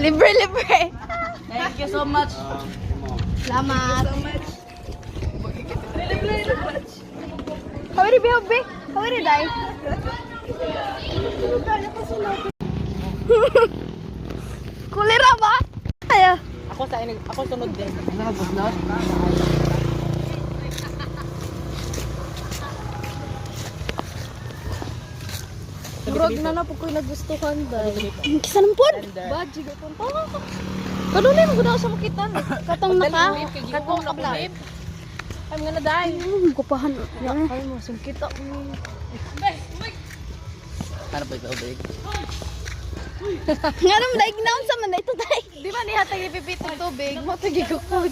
Libre, libre. Thank you so much. Salamat. Hawari, Bebe. Hawari, Day. Kulira ba? Ayo. Ako sunod din. Murag na po ko nagustuhan, Day. Kisa ng pod? Badge gaton. Kanunay mo gud sa makita. Katong naka. Katong naka-blip. I'm gonna die. Kupahan. Ay mo, sungkita. Ano ba ito, big? Nga naman, daignaon sa man na ito, Day. Di ba niya tayo pipit ng tubig? Mo tayo gigukod.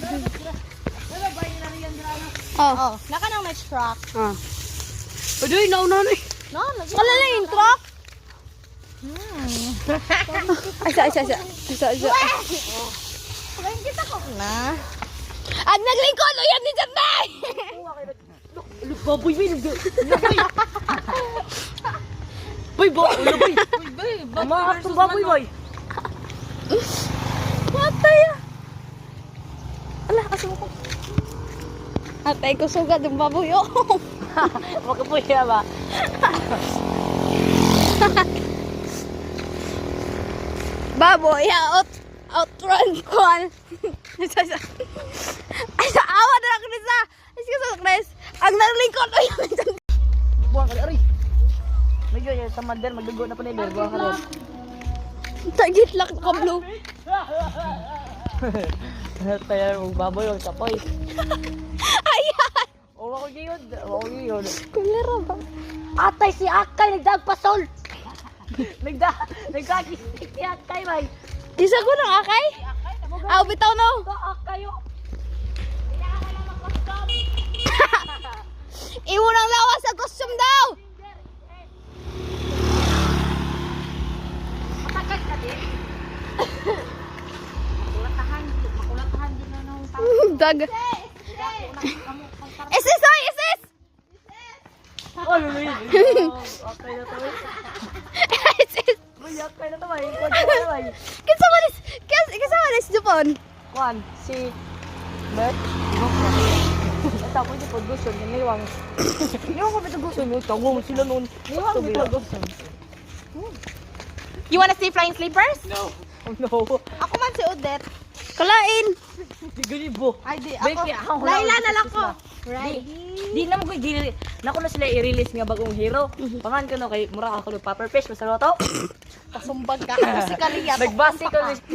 Oh. Naka nang next truck. Ah. Udoy, nauna na. No, Kalala yung truck. Asa. kita ko na. Ang naglingkod, uyan ni Janday! Baboy, boy. Boy, boy. Mama, itong baboy, boy. Matay ah! Ala, aso ko. Atay ko sugad yung baboy, oh. Makapoy siya ba? Baboy, outrun kwan. Ay, sa awa na lang nisa. Excuse me, Chris. Ang naglingkod, uyan ni Janday. Buang ka rin. Medyo yan, sa mandel, magdugo na pa ni Ber. Buang ka rin. Tagit lang ka, blue. Kaya mong baboy, ang sapoy. Ayan! O, ako yun. Kulera ba? Atay si Akay, nagdagpasol. Nagkakistik si Akay, bay. Isa ko ng akay? Aw, bitaw no. Akay, oh. Iwo ng lawas sa costume daw. Matagal ka din. Makulatahan din na ng Dag. Isis, oy, isis. Oh, luluy. Akay na to, bay. Isis. Uy, Akay na to, bay. Kwan ka na, bay. Kinsa manis Japon? Kwan, si Bert. Ito ako yung pag-gusto niya, niwang. Niwang ko pag-gusto niyo, tawang sila noon. Niwang ko pag-gusto. You wanna see flying sleepers? No. Oh no. Ako man si Odette. Kalain. Di ganibo. Ay, di Beke, ako. Laila na lang ko. Di na mo ko gili. Nako na sila i-release nga bagong hero. Pangan ko no kay mura ako ng Puffer Fish sa loto. Kasumbag ka. Kasi kaliyat. Nagbase ko